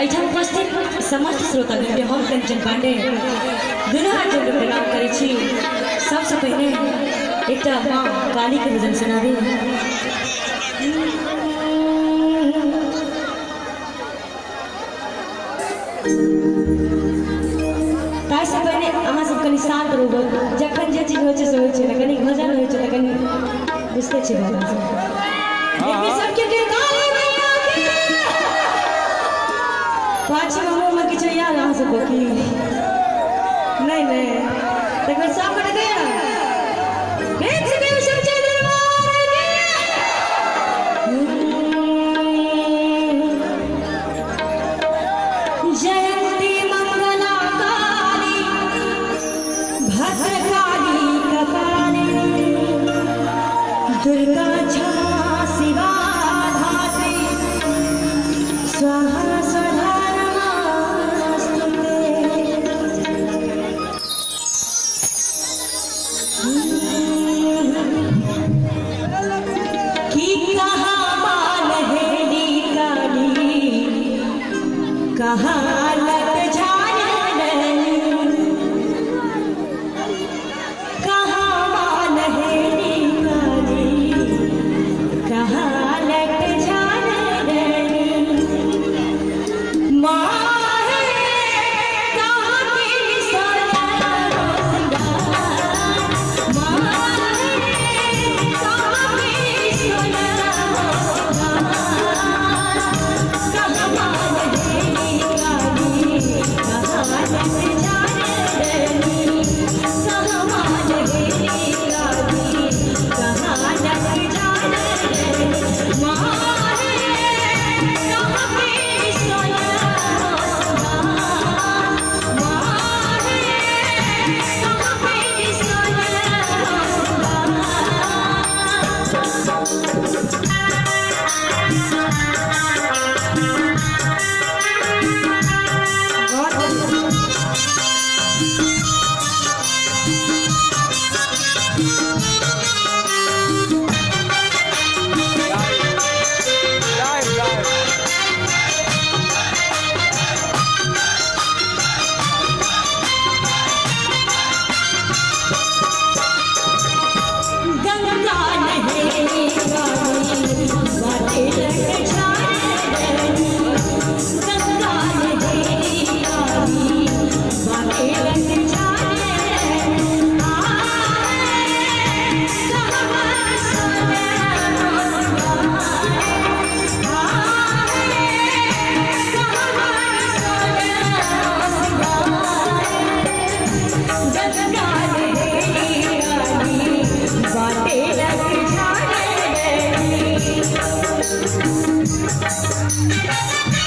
एठाम उपस्थित समस्त श्रोतागण के हम कंचन पांडे दुनू हाथ जोड़ प्रणाम करै छी। सबसे पहले एक माँ काली के भजन सुनाबी। ताहि से पहले अहाँ सब कनि शांत रहू। जखन जे चीज होइ छै से होइ छै, कनि भजन होइ छै तऽ कनि बुझते छी भजन से सबके पाँच मुँह में किछु याद अहाँ सबको की नहीं तक सब कर दे जयंती मंगला काली भद्रकाली कपालिनी दुर्गा क्षमा शिवा धात्री स्वाहा कहाँ लग जाने कहाँ मान हेरी काली कहाँ लग जाने माँ Thank you.